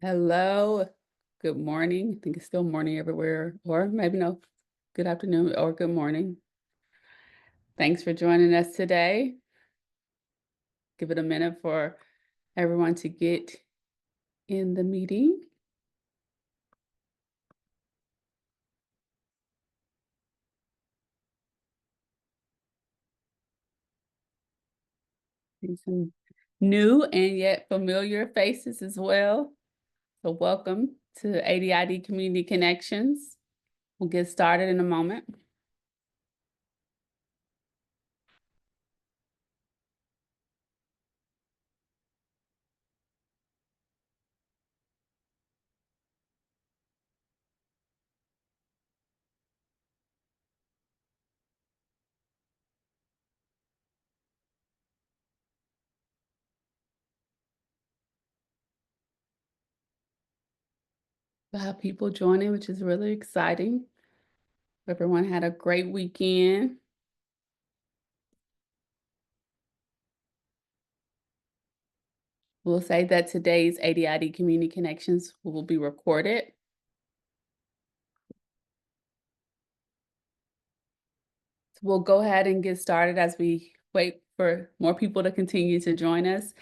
Hello, good morning. I think it's still morning everywhere, or maybe no, good afternoon or good morning. Thanks for joining us today. Give it a minute for everyone to get in the meeting. See some new and yet familiar faces as well. So welcome to ADID Community Connections. We'll get started in a moment. We'll have people joining, which is really exciting. Everyone had a great weekend. We'll say that today's ADID Community Connections will be recorded. So we'll go ahead and get started as we wait for more people to continue to join us.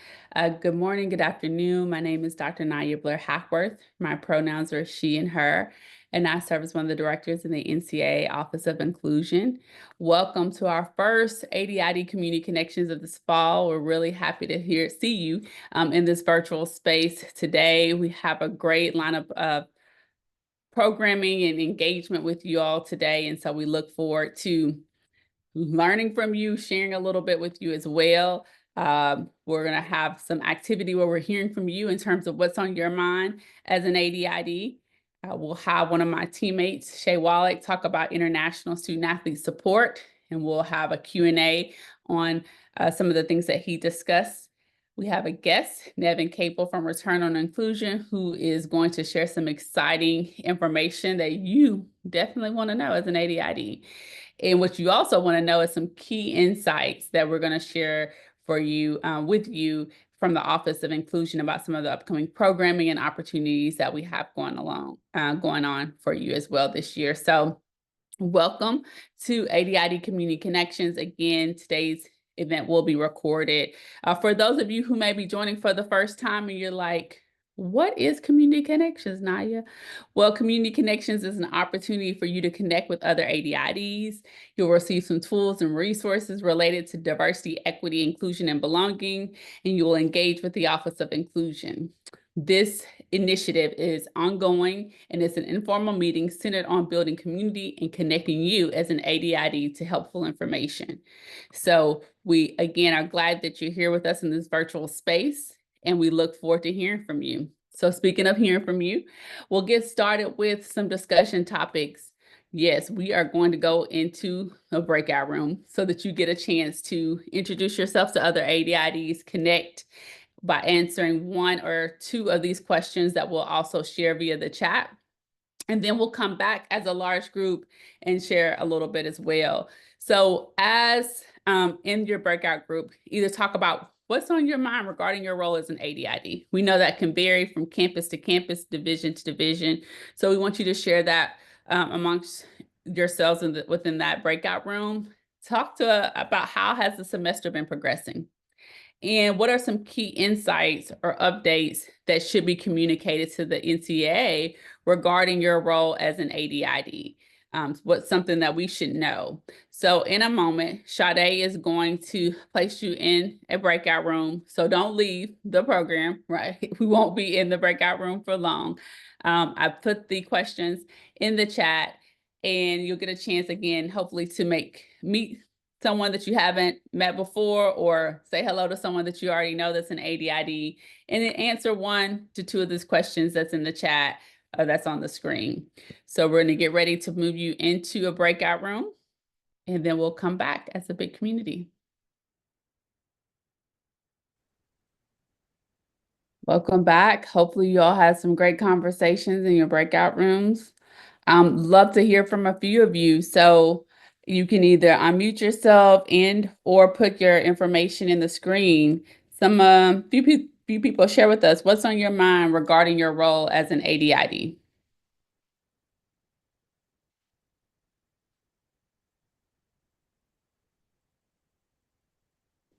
Good morning, good afternoon. My name is Dr. Naya Blair Hackworth. My pronouns are she and her, and I serve as one of the directors in the NCAA Office of Inclusion. Welcome to our first ADID Community Connections of this fall. We're really happy to see you in this virtual space today. We have a great lineup of programming and engagement with you all today, and so we look forward to learning from you, sharing a little bit with you as well. We're going to have some activity where we're hearing from you in terms of what's on your mind as an ADID. We'll have one of my teammates, Shay Wallach, talk about international student athlete support, and we'll have a Q&A on some of the things that he discussed. We have a guest, Nevin Capel from Return on Inclusion, who is going to share some exciting information that you definitely want to know as an ADID. And what you also want to know is some key insights that we're going to share for you with you from the Office of Inclusion about some of the upcoming programming and opportunities that we have going on for you as well this year. So welcome to ADID Community Connections. Again, today's event will be recorded. For those of you who may be joining for the first time and you're like, what is Community Connections, Naya? Well, Community Connections is an opportunity for you to connect with other ADIDs. You'll receive some tools and resources related to diversity, equity, inclusion, and belonging, and you will engage with the Office of Inclusion. This initiative is ongoing, and it's an informal meeting centered on building community and connecting you as an ADID to helpful information. So we, again, are glad that you're here with us in this virtual space, and we look forward to hearing from you. So speaking of hearing from you, we'll get started with some discussion topics. Yes, we are going to go into a breakout room so that you get a chance to introduce yourself to other ADIDs, connect by answering one or two of these questions that we'll also share via the chat. And then we'll come back as a large group and share a little bit as well. So as in your breakout group, either talk about what's on your mind regarding your role as an ADID. We know that can vary from campus to campus, division to division. So we want you to share that amongst yourselves within that breakout room. Talk about how has the semester been progressing? And what are some key insights or updates that should be communicated to the NCAA regarding your role as an ADID? What's something that we should know? So in a moment, Sade is going to place you in a breakout room. So don't leave the program, right? We won't be in the breakout room for long. I put the questions in the chat, and you'll get a chance again, hopefully, to meet someone that you haven't met before, or say hello to someone that you already know that's an ADID, and then answer 1 to 2 of these questions that's in the chat that's on the screen. So we're going to get ready to move you into a breakout room, and then we'll come back as a big community. Welcome back. Hopefully you all had some great conversations in your breakout rooms. Love to hear from a few of you. So you can either unmute yourself and or put your information in the screen. Some few few people share with us what's on your mind regarding your role as an ADID.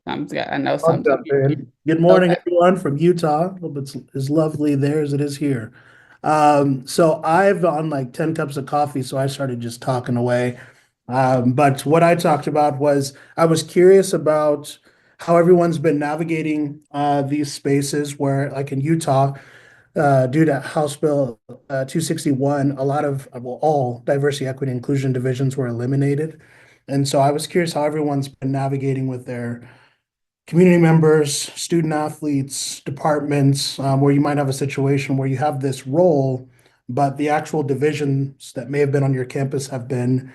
I know I'll some. jump in. Good morning, Okay. everyone from Utah. Hope it's as lovely there as it is here. So I've on like 10 cups of coffee, so I started just talking away. But what I talked about was I was curious about how everyone's been navigating these spaces where, like in Utah, due to House Bill 261, a lot of, well, all diversity, equity, inclusion divisions were eliminated. And so I was curious how everyone's been navigating with their community members, student athletes, departments, where you might have a situation where you have this role, but the actual divisions that may have been on your campus have been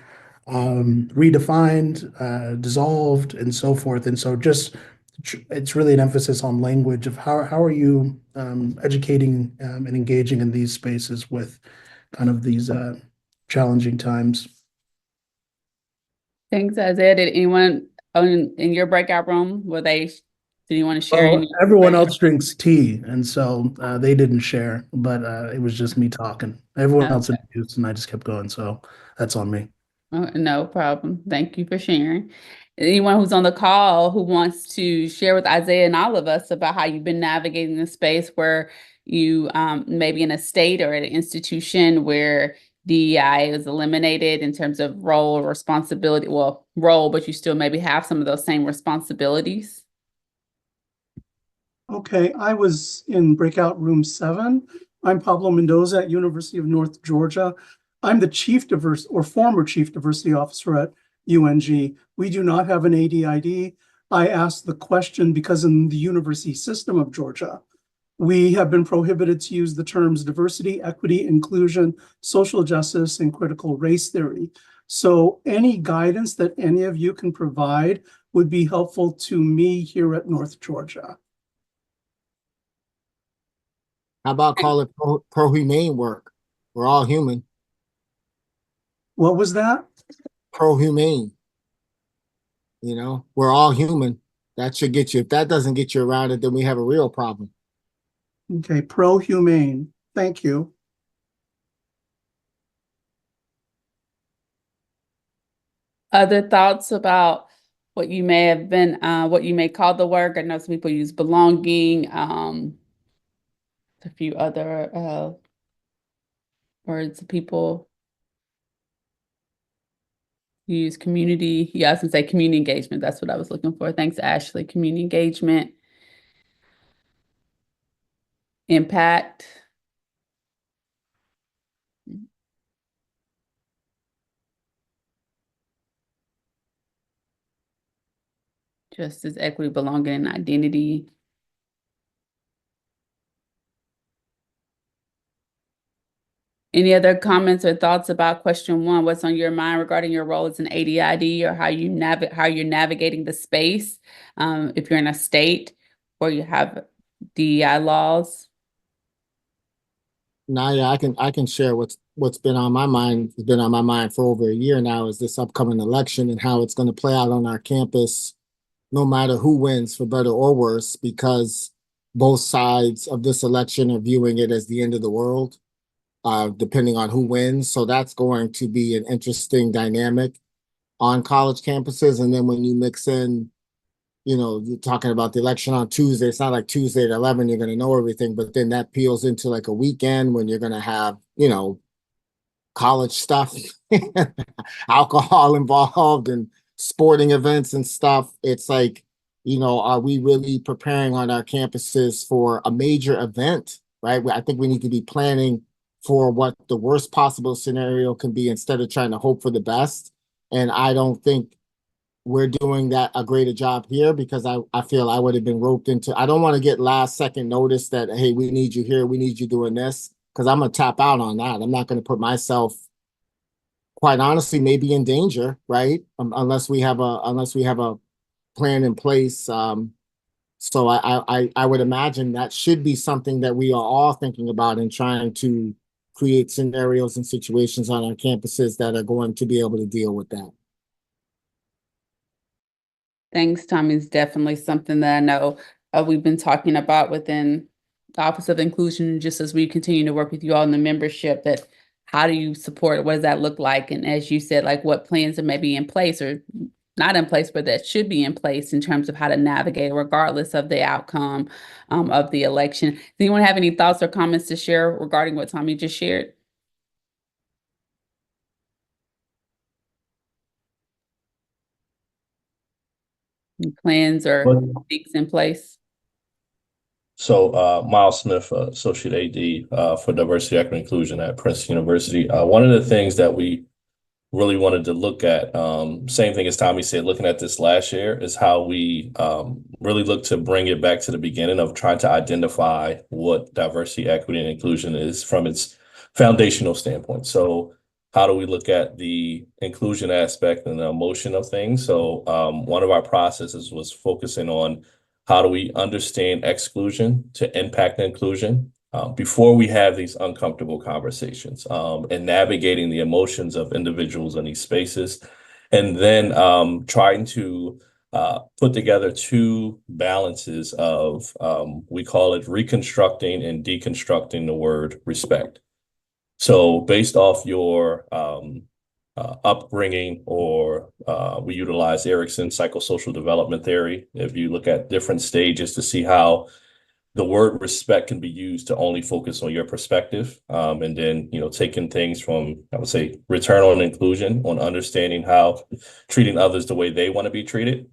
redefined, dissolved, and so forth. And so just it's really an emphasis on language of how are you educating and engaging in these spaces with kind of these challenging times. Thanks, Isaiah. Did anyone in your breakout room, did you want to share Well, any? everyone else drinks tea, and so they didn't share, but it was just me talking. Everyone else introduced, and I just kept going. So that's on me. No problem. Thank you for sharing. Anyone who's on the call who wants to share with Isaiah and all of us about how you've been navigating the space where you maybe in a state or at an institution where DEI is eliminated in terms of role or responsibility, well, role, but you still maybe have some of those same responsibilities. Okay, I was in breakout room 7. I'm Pablo Mendoza at University of North Georgia. I'm the chief diversity or former chief diversity officer at UNG. We do not have an ADID. I asked the question because in the university system of Georgia, we have been prohibited to use the terms diversity, equity, inclusion, social justice, and critical race theory. So any guidance that any of you can provide would be helpful to me here at North Georgia. How about call it pro-humane work? We're all human. What was that? Pro-humane. We're all human. That should get you. If that doesn't get you around it, then we have a real problem. Okay, pro-humane. Thank you. Other thoughts about what you may have been, what you may call the work? I know some people use belonging, a few other words people use community. Yeah, I was gonna say community engagement. That's what I was looking for. Thanks, Ashley. Community engagement, impact. Justice, equity, belonging, and identity. Any other comments or thoughts about question 1? What's on your mind regarding your role as an ADID or how you're navigating the space if you're in a state where you have DEI laws? Now, yeah, I can share what's been on my mind. Has been on my mind for over a year now. Is this upcoming election and how it's going to play out on our campus, no matter who wins, for better or worse, because both sides of this election are viewing it as the end of the world, depending on who wins. So that's going to be an interesting dynamic on college campuses. And then when you mix in, you're talking about the election on Tuesday. It's not like Tuesday at 11, you're going to know everything, but then that peels into like a weekend when you're going to have, college stuff, alcohol involved and sporting events and stuff. It's like, are we really preparing on our campuses for a major event, right? I think we need to be planning for what the worst possible scenario can be instead of trying to hope for the best. And I don't think we're doing that a greater job here because I feel I would have been roped into. I don't want to get last second notice that, hey, we need you here, we need you doing this, because I'm going to tap out on that. I'm not going to put myself, quite honestly, maybe in danger, right? Unless we have a plan in place. So I would imagine that should be something that we are all thinking about and trying to create scenarios and situations on our campuses that are going to be able to deal with that. Thanks, Tommy, is definitely something that I know we've been talking about within the Office of Inclusion, just as we continue to work with you all in the membership, that how do you support? What does that look like? And as you said, like what plans are maybe in place or not in place, but that should be in place in terms of how to navigate regardless of the outcome of the election. Does anyone have any thoughts or comments to share regarding what Tommy just shared? Any plans or things in place? So, Miles Smith, Associate AD for Diversity, Equity, and Inclusion at Princeton University. One of the things that we really wanted to look at, same thing as Tommy said, looking at this last year, is how we really look to bring it back to the beginning of trying to identify what diversity, equity, and inclusion is from its foundational standpoint. So how do we look at the inclusion aspect and the emotion of things? So one of our processes was focusing on how do we understand exclusion to impact inclusion before we have these uncomfortable conversations and navigating the emotions of individuals in these spaces. And then trying to put together two balances of, we call it reconstructing and deconstructing the word respect. So based off your upbringing, or we utilize Erickson's psychosocial development theory. If you look at different stages to see how the word respect can be used to only focus on your perspective. And then, taking things from, I would say, return on inclusion, on understanding how treating others the way they want to be treated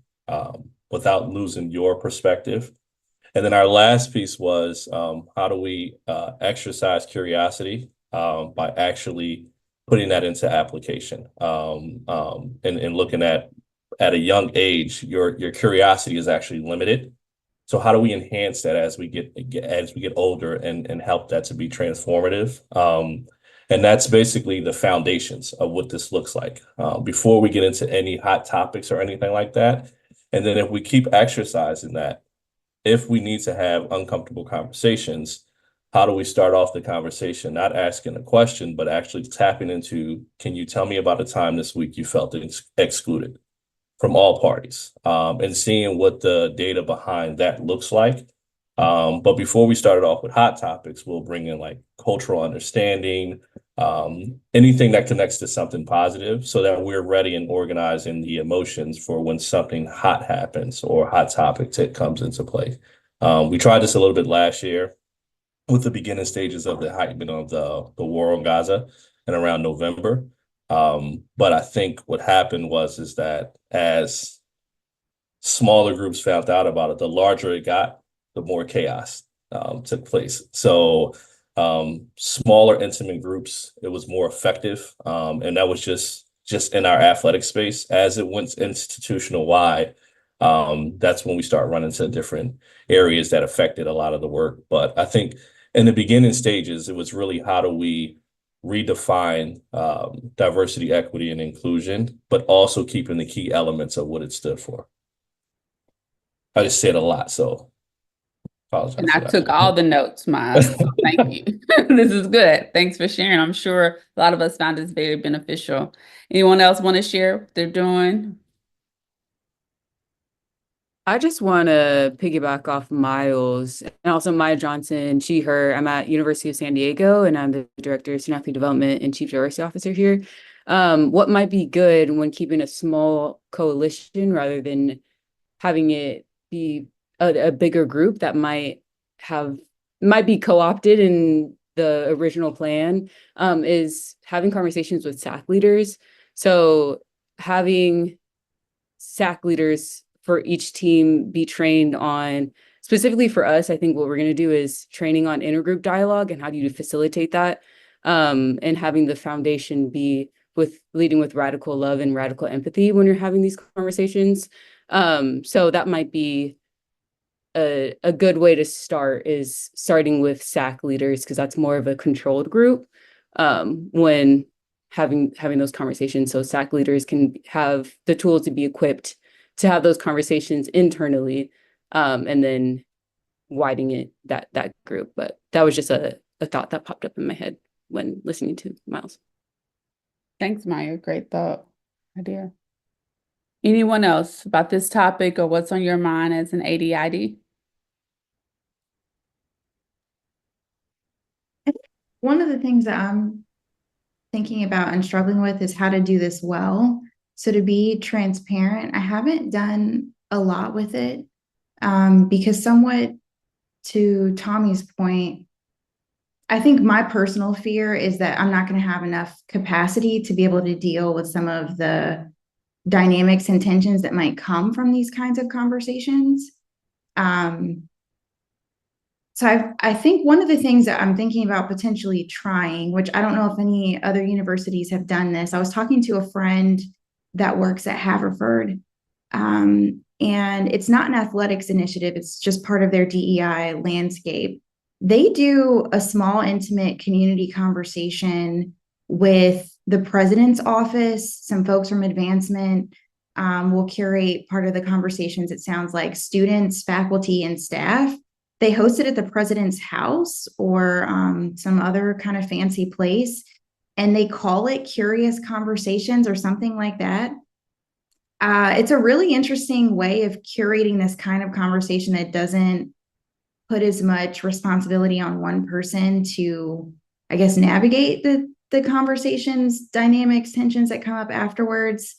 without losing your perspective. And then our last piece was how do we exercise curiosity by actually putting that into application and looking at a young age, your curiosity is actually limited. So how do we enhance that as we get older and help that to be transformative? And that's basically the foundations of what this looks like before we get into any hot topics or anything like that. And then if we keep exercising that, if we need to have uncomfortable conversations, how do we start off the conversation, not asking a question, but actually tapping into, can you tell me about a time this week you felt excluded from all parties, and seeing what the data behind that looks like. But before we started off with hot topics, we'll bring in like cultural understanding, anything that connects to something positive so that we're ready and organizing the emotions for when something hot happens or hot topic comes into play. We tried this a little bit last year with the beginning stages of the heightening of the war on Gaza and around November. But I think what happened is that as smaller groups found out about it, the larger it got, the more chaos took place. So smaller, intimate groups, it was more effective. And that was just in our athletic space. As it went institutional wide, that's when we start running to different areas that affected a lot of the work. But I think in the beginning stages, it was really how do we redefine diversity, equity, and inclusion, but also keeping the key elements of what it stood for. I just said a lot, so apologize. And I took all the notes, Miles. So thank you. This is good. Thanks for sharing. I'm sure a lot of us found this very beneficial. Anyone else want to share what they're doing? I just want to piggyback off Miles and also Maya Johnson, she, her. I'm at University of San Diego and I'm the Director of Student Athlete Development and Chief Diversity Officer here. What might be good when keeping a small coalition rather than having it be a bigger group that might be co-opted in the original plan is having conversations with SAC leaders. So having SAC leaders for each team be trained on, specifically for us, I think what we're going to do is training on intergroup dialogue and how do you facilitate that, and having the foundation be with leading with radical love and radical empathy when you're having these conversations. So that might be a good way to start, is starting with SAC leaders, because that's more of a controlled group when having those conversations. So SAC leaders can have the tools to be equipped to have those conversations internally, and then widening it that group. But that was just a thought that popped up in my head when listening to Miles. Thanks, Maya. Great thought. Idea. Anyone else about this topic or what's on your mind as an ADID? one of the things that I'm thinking about and struggling with is how to do this well. So to be transparent, I haven't done a lot with it because somewhat to Tommy's point, I think my personal fear is that I'm not going to have enough capacity to be able to deal with some of the dynamics and tensions that might come from these kinds of conversations. So I think one of the things that I'm thinking about potentially trying, which I don't know if any other universities have done this. I was talking to a friend that works at Haverford, and it's not an athletics initiative. It's just part of their DEI landscape. They do a small, intimate community conversation with the president's office. Some folks from advancement will curate part of the conversations. It sounds like students, faculty, and staff. They host it at the president's house or some other kind of fancy place, and they call it Curious Conversations or something like that. It's a really interesting way of curating this kind of conversation that doesn't put as much responsibility on one person to, I guess, navigate the conversations, dynamics, tensions that come up afterwards.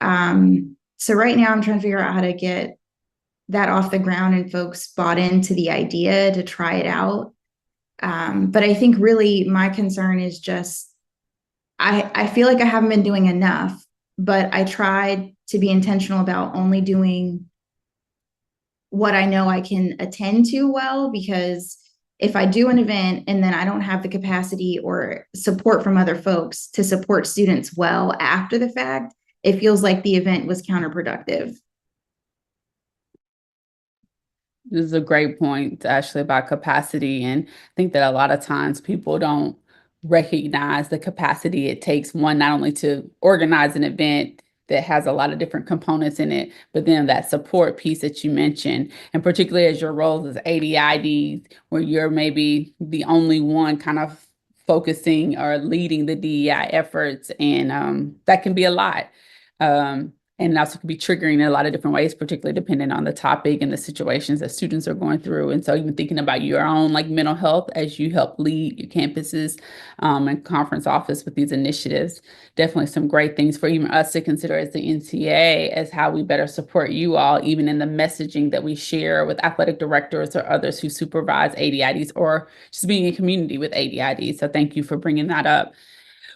So right now I'm trying to figure out how to get that off the ground and folks bought into the idea to try it out. But I think really my concern is just, I feel like I haven't been doing enough, but I tried to be intentional about only doing what I know I can attend to well, because if I do an event and then I don't have the capacity or support from other folks to support students well after the fact, it feels like the event was counterproductive. This is a great point, actually, about capacity. And I think that a lot of times people don't recognize the capacity it takes, one, not only to organize an event that has a lot of different components in it, but then that support piece that you mentioned, and particularly as your roles as ADID, where you're maybe the only one kind of focusing or leading the DEI efforts, and that can be a lot. And it also can be triggering in a lot of different ways, particularly depending on the topic and the situations that students are going through. And so even thinking about your own like mental health as you help lead your campuses and conference office with these initiatives, definitely some great things for even us to consider as the NCA as how we better support you all, even in the messaging that we share with athletic directors or others who supervise ADIDs or just being in community with ADIDs. So thank you for bringing that up.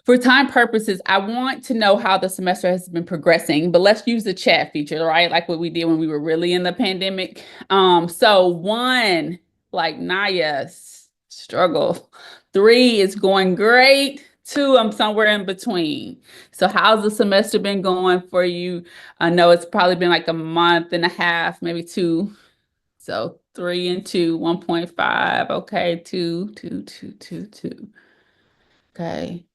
For time purposes, I want to know how the semester has been progressing, but let's use the chat feature, right? Like what we did when we were really in the pandemic. So 1, like Naya's struggle. 3 is going great. 2, I'm somewhere in between. So how's the semester been going for you? I know it's probably been like a month and a half, maybe 2. So 3 and 2, 1.5. Okay, 2, 2, 2, 2, 2. Okay.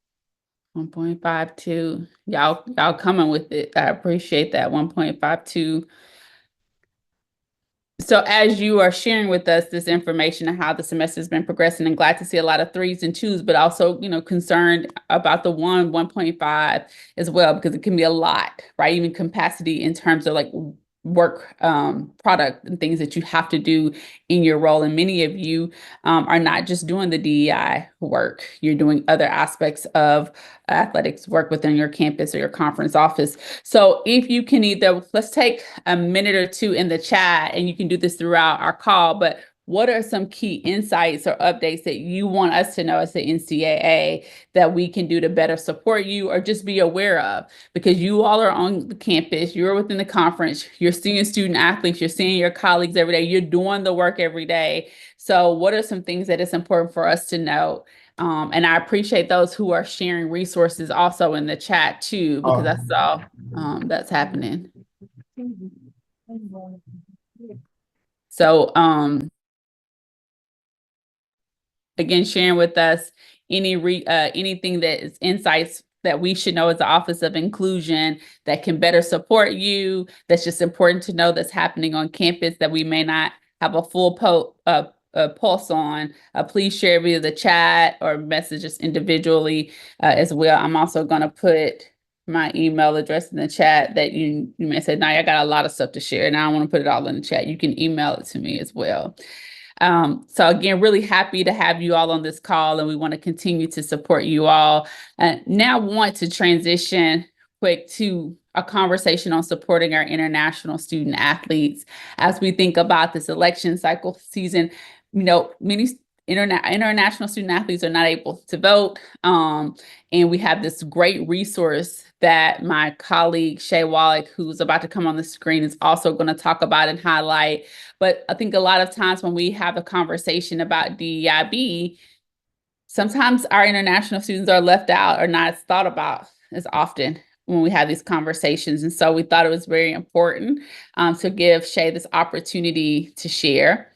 1.52. Y'all coming with it. I appreciate that. 1.52. So as you are sharing with us this information on how the semester has been progressing, and glad to see a lot of 3s and 2s, but also, concerned about the 1.5 as well, because it can be a lot, right? Even capacity in terms of like work product and things that you have to do in your role. And many of you are not just doing the DEI work, you're doing other aspects of athletics work within your campus or your conference office. So if you can either, let's take a minute or 2 in the chat, and you can do this throughout our call, but what are some key insights or updates that you want us to know as the NCAA that we can do to better support you or just be aware of? Because you all are on the campus, you're within the conference, you're seeing student athletes, you're seeing your colleagues every day, you're doing the work every day. So what are some things that it's important for us to know? And I appreciate those who are sharing resources also in the chat too, because I saw that's happening. So again, sharing with us anything that is insights that we should know as the Office of Inclusion that can better support you, that's just important to know that's happening on campus that we may not have a full pulse on. Please share via the chat or message us individually as well. I'm also going to put my email address in the chat that you may say, "Nah, I got a lot of stuff to share, and I don't want to put it all in the chat." You can email it to me as well. So again, really happy to have you all on this call, and we want to continue to support you all. Now want to transition quick to a conversation on supporting our international student athletes as we think about this election cycle season. Many international student athletes are not able to vote. And we have this great resource that my colleague Shay Wallach, who's about to come on the screen, is also going to talk about and highlight. But I think a lot of times when we have a conversation about DEIB, sometimes our international students are left out or not thought about as often when we have these conversations. And so we thought it was very important to give Shay this opportunity to share.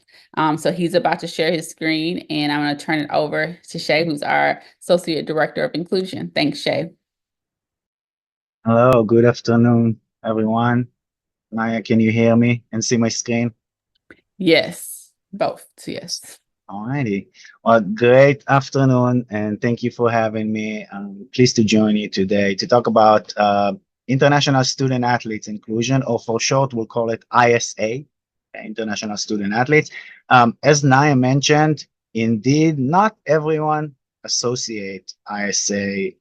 So he's about to share his screen, and I'm going to turn it over to Shay, who's our Associate Director of Inclusion. Thanks, Shay. Hello, good afternoon, everyone. Naya, can you hear me and see my screen? Yes, both. Yes. Alrighty. Well, great afternoon, and thank you for having me. I'm pleased to join you today to talk about International Student Athletes Inclusion, or for short, we'll call it ISA, International Student Athletes. As Naya mentioned, indeed, not everyone associate ISA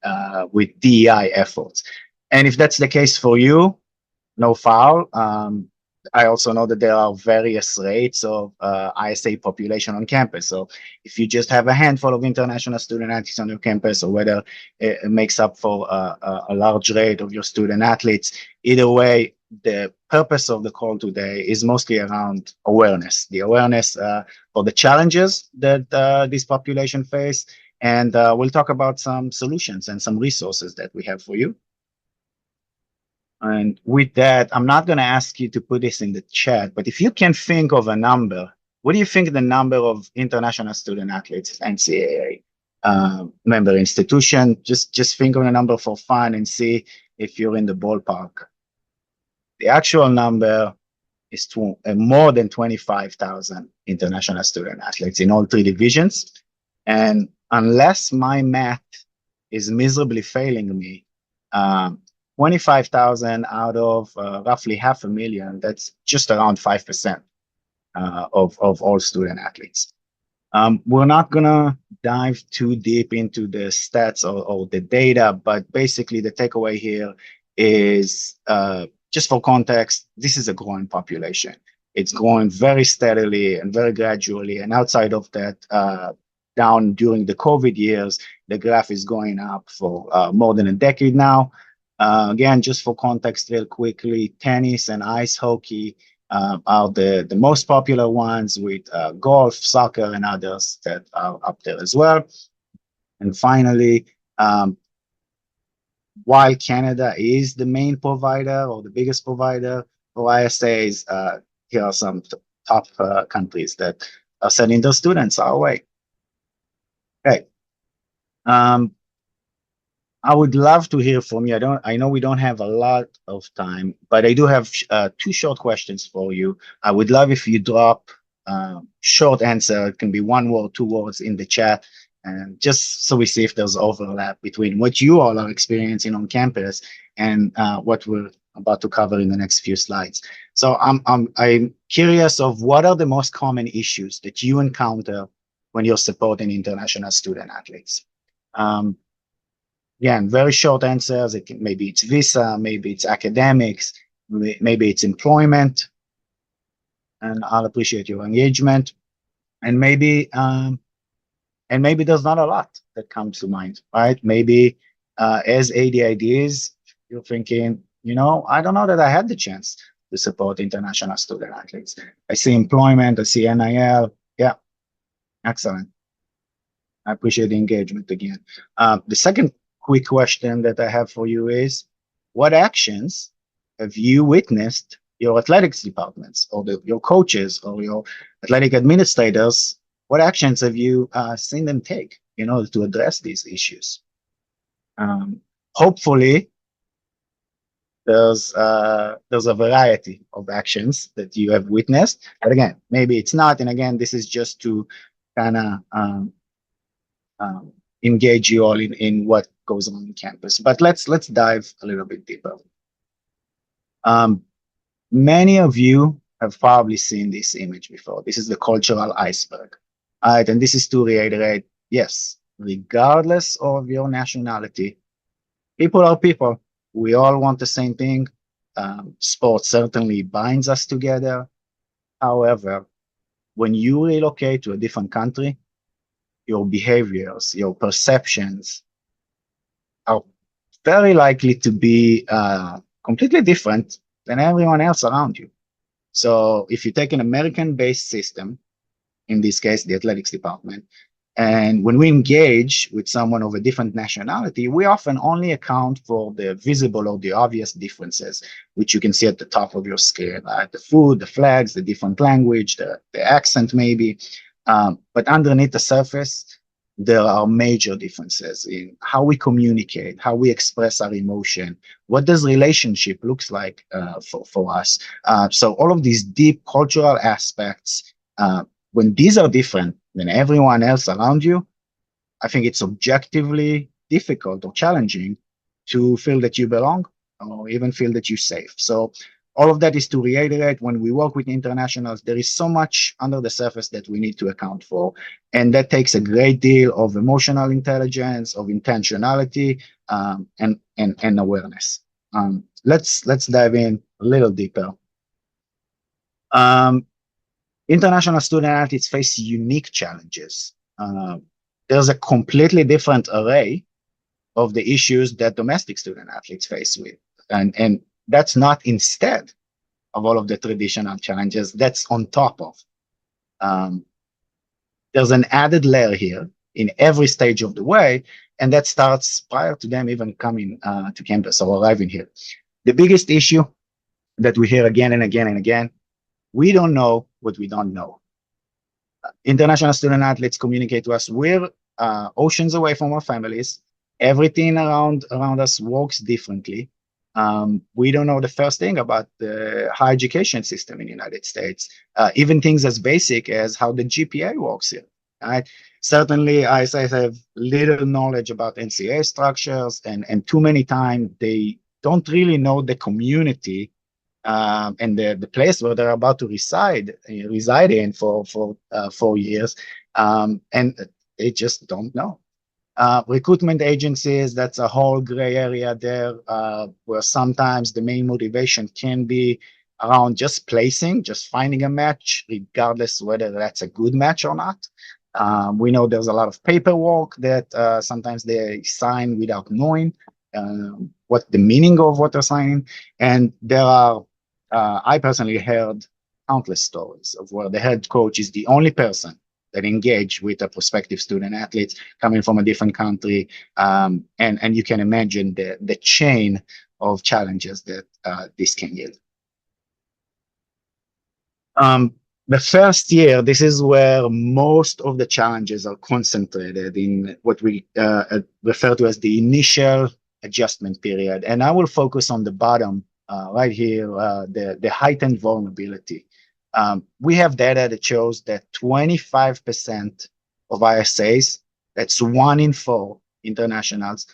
with DEI efforts. And if that's the case for you, no foul. I also know that there are various rates of ISA population on campus. So if you just have a handful of international student athletes on your campus, or whether it makes up for a large rate of your student athletes, either way, the purpose of the call today is mostly around awareness, the awareness for the challenges that this population face. And we'll talk about some solutions and some resources that we have for you. And with that, I'm not going to ask you to put this in the chat, but if you can think of a number, what do you think the number of international student athletes, NCAA member institution? Just think of a number for fun and see if you're in the ballpark. The actual number is more than 25,000 international student athletes in all three divisions. And unless my math is miserably failing me, 25,000 out of roughly 500,000, that's just around 5% of all student athletes. We're not gonna dive too deep into the stats or the data, but basically the takeaway here is, just for context, this is a growing population. It's growing very steadily and very gradually, and outside of that, down during the COVID years, the graph is going up for more than a decade now. Again, just for context real quickly, tennis and ice hockey are the most popular ones, with golf, soccer, and others that are up there as well. And finally, while Canada is the main provider or the biggest provider for ISAs, here are some top countries that are sending their students our way. Okay. I would love to hear from you. I know we don't have a lot of time, but I do have two short questions for you. I would love if you drop short answer. It can be 1 word, 2 words in the chat, and just so we see if there's overlap between what you all are experiencing on campus and what we're about to cover in the next few slides. So I'm curious of what are the most common issues that you encounter when you're supporting international student athletes. Again, very short answers. Maybe it's visa, maybe it's academics, maybe it's employment, and I'll appreciate your engagement. And maybe there's not a lot that comes to mind, right? Maybe as ADIDs, you're thinking, I don't know that I had the chance to support international student athletes. I see employment, I see NIL. Yeah, excellent. I appreciate the engagement again. The second quick question that I have for you is, what actions have you witnessed your athletics departments or your coaches or your athletic administrators, what actions have you seen them take in order to address these issues? Hopefully, there's a variety of actions that you have witnessed, but again, maybe it's not. And again, this is just to kind of engage you all in what goes on campus. But let's dive a little bit deeper. Many of you have probably seen this image before. This is the cultural iceberg. All right, and this is to reiterate, yes, regardless of your nationality, people are people. We all want the same thing. Sports certainly binds us together. However, when you relocate to a different country, your behaviors, your perceptions are very likely to be completely different than everyone else around you. So if you take an American-based system, in this case, the athletics department, and when we engage with someone of a different nationality, we often only account for the visible or the obvious differences, which you can see at the top of your screen, the food, the flags, the different language, the accent maybe. But underneath the surface, there are major differences in how we communicate, how we express our emotion, what does relationship looks like for us. So all of these deep cultural aspects, when these are different than everyone else around you, I think it's objectively difficult or challenging to feel that you belong or even feel that you're safe. So all of that is to reiterate, when we work with internationals, there is so much under the surface that we need to account for. And that takes a great deal of emotional intelligence, of intentionality, and awareness. Let's dive in a little deeper. International student athletes face unique challenges. There's a completely different array of the issues that domestic student athletes face with. And that's not instead of all of the traditional challenges, that's on top of. There's an added layer here in every stage of the way, and that starts prior to them even coming to campus or arriving here. The biggest issue that we hear again and again and again, we don't know what we don't know. International student athletes communicate to us, we're oceans away from our families. Everything around us works differently. We don't know the first thing about the higher education system in the United States, even things as basic as how the GPA works here. Right? Certainly, I have little knowledge about NCAA structures, and too many times they don't really know the community and the place where they're about to reside in for 4 years, and they just don't know. Recruitment agencies, that's a whole gray area there, where sometimes the main motivation can be around just finding a match, regardless whether that's a good match or not. We know there's a lot of paperwork that sometimes they sign without knowing what the meaning of what they're signing. And there are, I personally heard countless stories of where the head coach is the only person that engage with a prospective student athlete coming from a different country. And you can imagine the chain of challenges that this can yield. The first year, this is where most of the challenges are concentrated in what we refer to as the initial adjustment period. And I will focus on the bottom right here, the heightened vulnerability. We have data that shows that 25% of ISAs, that's 1 in 4 internationals,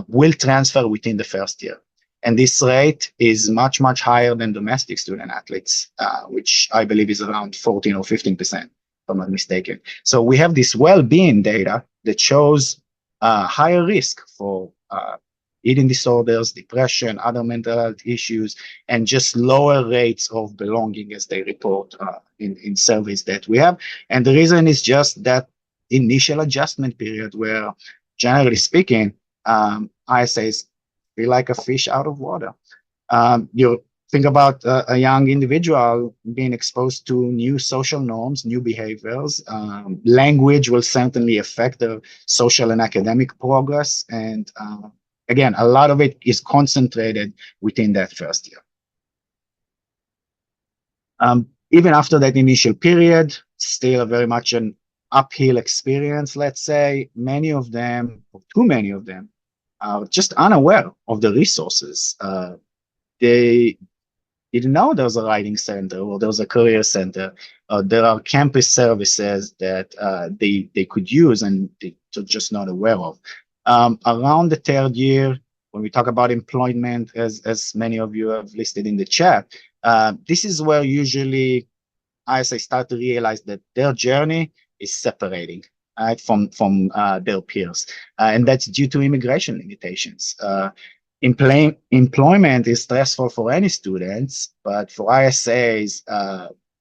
will transfer within the first year. And this rate is much, much higher than domestic student athletes, which I believe is around 14 or 15%, if I'm not mistaken. So we have this well-being data that shows higher risk for eating disorders, depression, other mental health issues, and just lower rates of belonging as they report in surveys that we have. And the reason is just that initial adjustment period where, generally speaking, ISAs feel like a fish out of water. You think about a young individual being exposed to new social norms, new behaviors. Language will certainly affect their social and academic progress. And again, a lot of it is concentrated within that first year. Even after that initial period, still very much an uphill experience, let's say. Many of them, or too many of them, are just unaware of the resources. They didn't know there's a writing center or there's a career center. There are campus services that they could use and they're just not aware of. Around the third year, when we talk about employment, as many of you have listed in the chat, this is where usually ISA start to realize that their journey is separating, right, from their peers, and that's due to immigration limitations. Employment is stressful for any students, but for ISAs,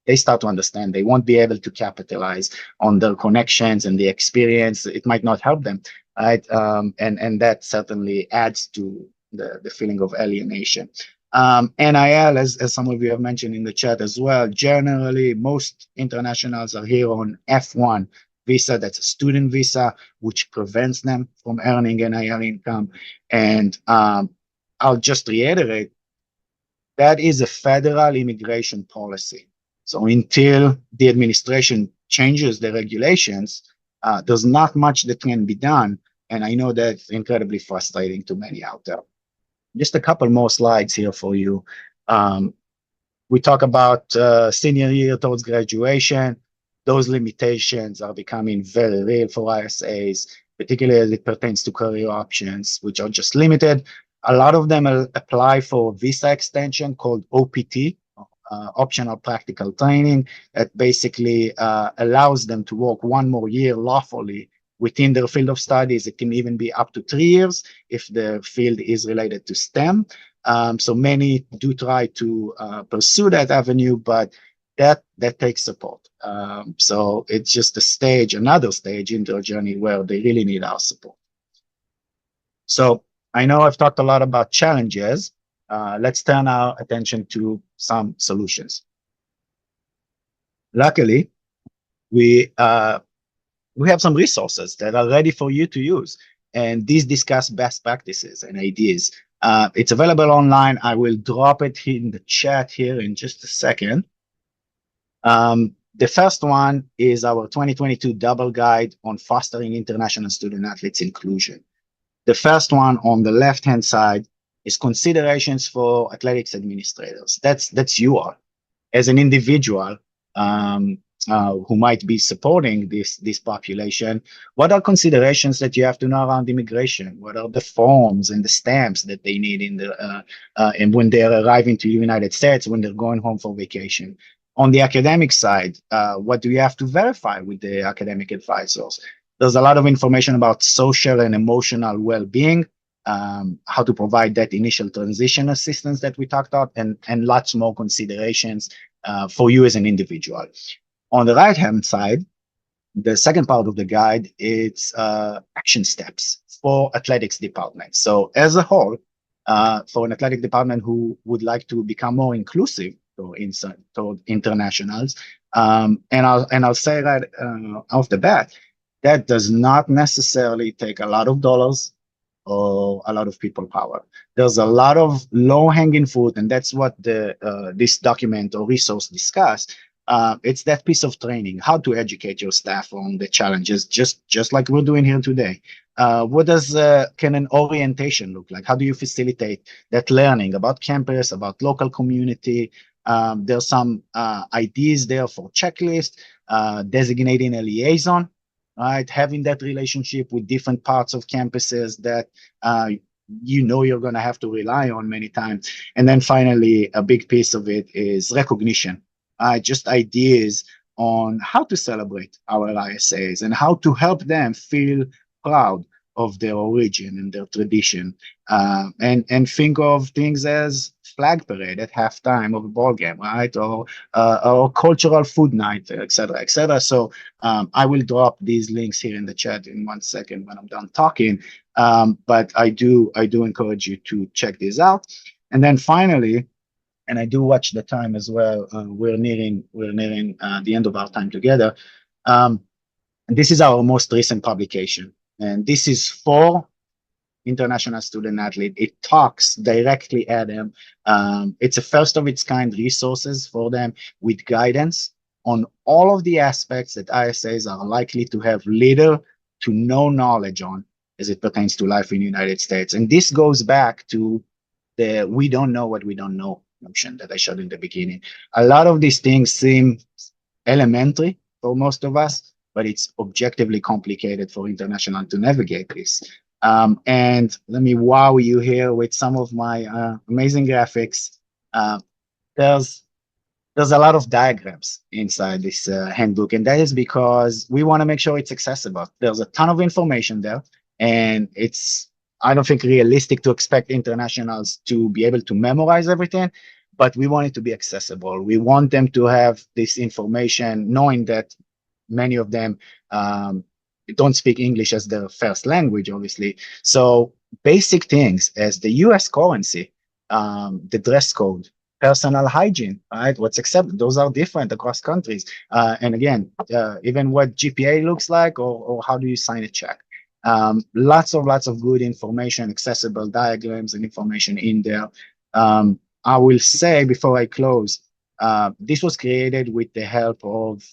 they start to understand they won't be able to capitalize on their connections and the experience. It might not help them, right? And that certainly adds to the feeling of alienation. NIL, as some of you have mentioned in the chat as well, generally most internationals are here on F1 visa. That's a student visa, which prevents them from earning NIL income. And I'll just reiterate, that is a federal immigration policy. So until the administration changes the regulations, there's not much that can be done. And I know that's incredibly frustrating to many out there. Just a couple more slides here for you. We talk about senior year towards graduation. Those limitations are becoming very real for ISAs, particularly as it pertains to career options, which are just limited. A lot of them apply for visa extension called OPT, optional practical training, that basically allows them to work one more year lawfully within their field of studies. It can even be up to 3 years if the field is related to STEM. So many do try to pursue that avenue, but that takes support. So it's just a stage, another stage in their journey where they really need our support. So I know I've talked a lot about challenges. Let's turn our attention to some solutions. Luckily, we have some resources that are ready for you to use, and these discuss best practices and ideas. It's available online. I will drop it in the chat here in just a second. The first one is our 2022 double guide on fostering international student athletes inclusion. The first one on the left-hand side is considerations for athletics administrators. That's you all as an individual who might be supporting this population. What are considerations that you have to know around immigration? What are the forms and the stamps that they need in the and when they're arriving to the United States, when they're going home for vacation? On the academic side, what do you have to verify with the academic advisors? There's a lot of information about social and emotional well-being, how to provide that initial transition assistance that we talked about, and lots more considerations for you as an individual. On the right-hand side, the second part of the guide, it's action steps for athletics departments. So as a whole, for an athletic department who would like to become more inclusive toward internationals, and I'll say that off the bat, that does not necessarily take a lot of dollars or a lot of people power. There's a lot of low-hanging fruit, and that's what this document or resource discuss. It's that piece of training, how to educate your staff on the challenges, just like we're doing here today. What can an orientation look like? How do you facilitate that learning about campus, about local community? There's some ideas there for checklist, designating a liaison, right? Having that relationship with different parts of campuses that you're going to have to rely on many times. And then finally, a big piece of it is recognition. Just ideas on how to celebrate our ISAs and how to help them feel proud of their origin and their tradition, and think of things as flag parade at halftime of a ball game, right? Or cultural food night, et cetera, et cetera. So I will drop these links here in the chat in 1 second when I'm done talking. But I do encourage you to check this out. And then finally, and I do watch the time as well, we're nearing the end of our time together. And this is our most recent publication. And this is for international student athlete. It talks directly at them. It's a first of its kind resources for them with guidance on all of the aspects that ISAs are likely to have little to no knowledge on as it pertains to life in the United States. And this goes back to the we don't know what we don't know notion that I showed in the beginning. A lot of these things seem elementary for most of us, but it's objectively complicated for international to navigate this. And let me wow you here with some of my amazing graphics. Uh, there's there's a lot of diagrams inside this handbook, and that is because we want to make sure it's accessible. There's a ton of information there, and I don't think realistic to expect internationals to be able to memorize everything, but we want it to be accessible. We want them to have this information, knowing that many of them um, don't speak English as their first language, obviously. So basic things as the US currency, the dress code, personal hygiene, right? What's accepted? Those are different across countries. And again, even what GPA looks like, or how do you sign a check? Lots of good information, accessible diagrams and information in there. I will say before I close, this was created with the help of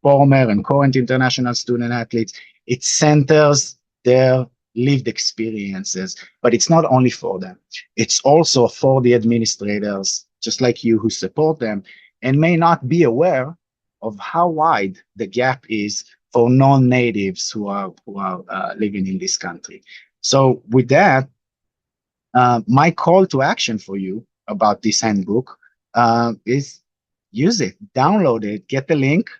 former and current international student athletes. It centers their lived experiences, but it's not only for them. It's also for the administrators, just like you, who support them and may not be aware of how wide the gap is for non-natives who are living in this country. So with that, my call to action for you about this handbook is use it, download it, get the link,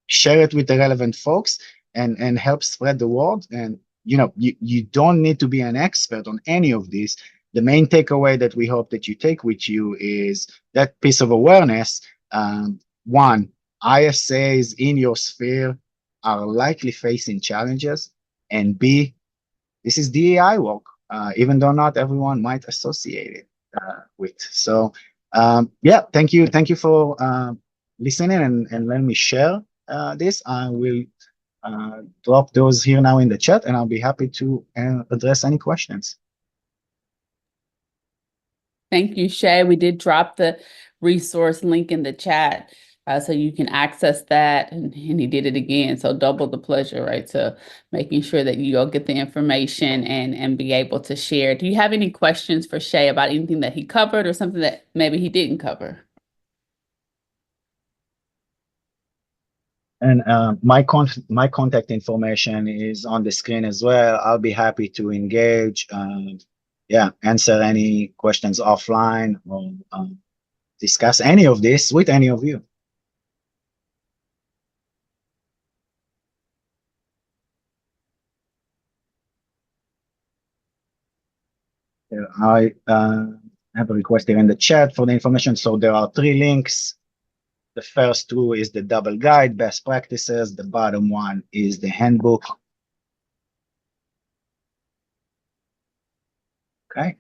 share it with the relevant folks, and help spread the word. And you don't need to be an expert on any of this. The main takeaway that we hope that you take with you is that piece of awareness. One, ISAs in your sphere are likely facing challenges, and B, this is DEI work, even though not everyone might associate it with. So yeah, thank you for listening and letting me share this. I will drop those here now in the chat, and I'll be happy to address any questions. Thank you, Shay. We did drop the resource link in the chat, so you can access that, and he did it again. So double the pleasure, right? So making sure that you'll get the information and be able to share. Do you have any questions for Shay about anything that he covered or something that maybe he didn't cover? And my contact information is on the screen as well. I'll be happy to engage and answer any questions offline, or discuss any of this with any of you. I have a request here in the chat for the information. So there are 3 links. The first 2 is the double guide, best practices. The bottom one is the handbook. Okay.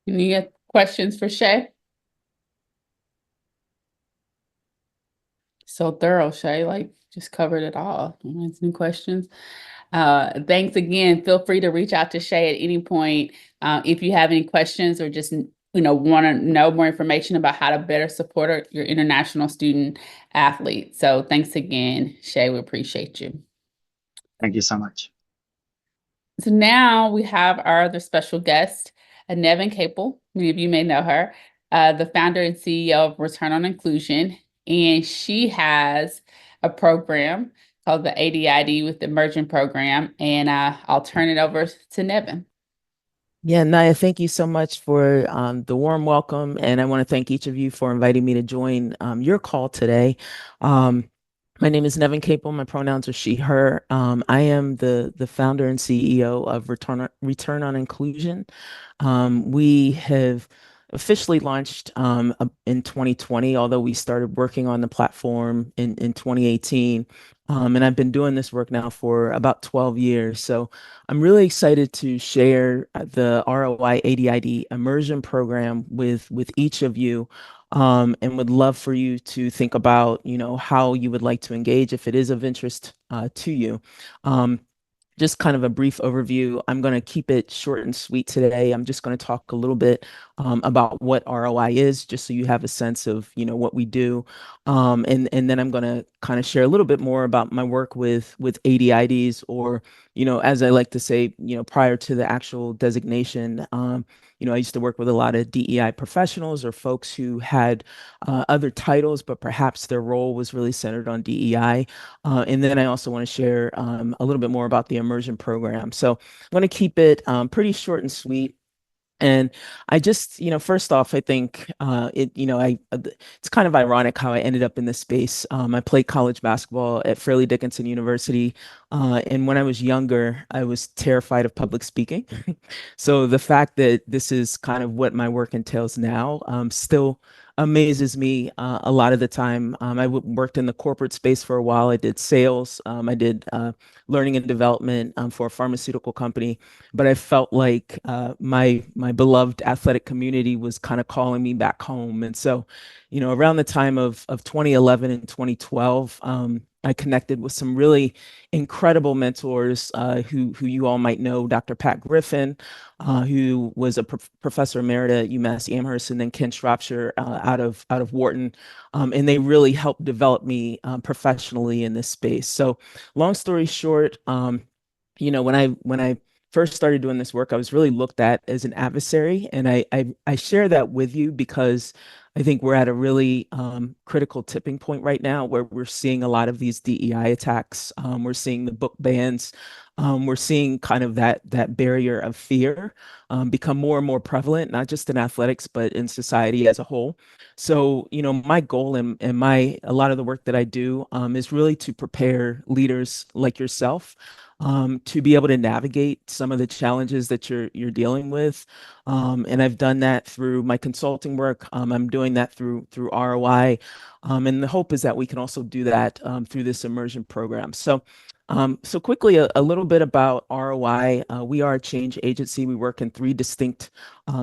Any questions for Shay? So thorough, Shay, like just covered it all. Any questions? Thanks again. Feel free to reach out to Shay at any point if you have any questions or just want to know more information about how to better support your international student athletes. So thanks again, Shay. We appreciate you. Thank you so much. So now we have our other special guest, Nevin Capel. Many of you may know her, the founder and CEO of Return on Inclusion, and she has a program called the ADID with the Emerging Program, and I'll turn it over to Nevin. Yeah, Naya, thank you so much for the warm welcome, and I want to thank each of you for inviting me to join your call today. My name is Nevin Capel. My pronouns are she, her. I am the founder and CEO of Return on Inclusion. We have officially launched in 2020, although we started working on the platform in 2018. And I've been doing this work now for about 12 years. So I'm really excited to share the ROI ADID immersion program with each of you. And would love for you to think about, how you would like to engage if it is of interest to you. Just kind of a brief overview. I'm going to keep it short and sweet today. I'm just going to talk a little bit about what ROI is, just so you have a sense of, what we do. And then I'm going to kind of share a little bit more about my work with ADIDs, or, as I like to say, prior to the actual designation, I used to work with a lot of DEI professionals or folks who had other titles, but perhaps their role was really centered on DEI. And then I also want to share a little bit more about the immersion program. So I'm going to keep it pretty short and sweet. And I just, first off, I think it's kind of ironic how I ended up in this space. I played college basketball at Fairleigh Dickinson University. And when I was younger, I was terrified of public speaking. So the fact that this is kind of what my work entails now, still amazes me a lot of the time. I worked in the corporate space for a while. I did sales. I did learning and development for a pharmaceutical company. But I felt like my beloved athletic community was kind of calling me back home. And so, around the time of 2011 and 2012, I connected with some really incredible mentors who you all might know, Dr. Pat Griffin, who was a professor emerita at UMass Amherst, and then Ken Shropshire out of Wharton. And they really helped develop me professionally in this space. So long story short, when I first started doing this work, I was really looked at as an adversary. And I share that with you because I think we're at a really critical tipping point right now where we're seeing a lot of these DEI attacks. We're seeing the book bans. We're seeing kind of that barrier of fear become more and more prevalent, not just in athletics, but in society as a whole. So, my goal and a lot of the work that I do is really to prepare leaders like yourself to be able to navigate some of the challenges that you're dealing with. And I've done that through my consulting work. I'm doing that through ROI. And the hope is that we can also do that through this immersion program. So quickly, a little bit about ROI. We are a change agency. We work in three distinct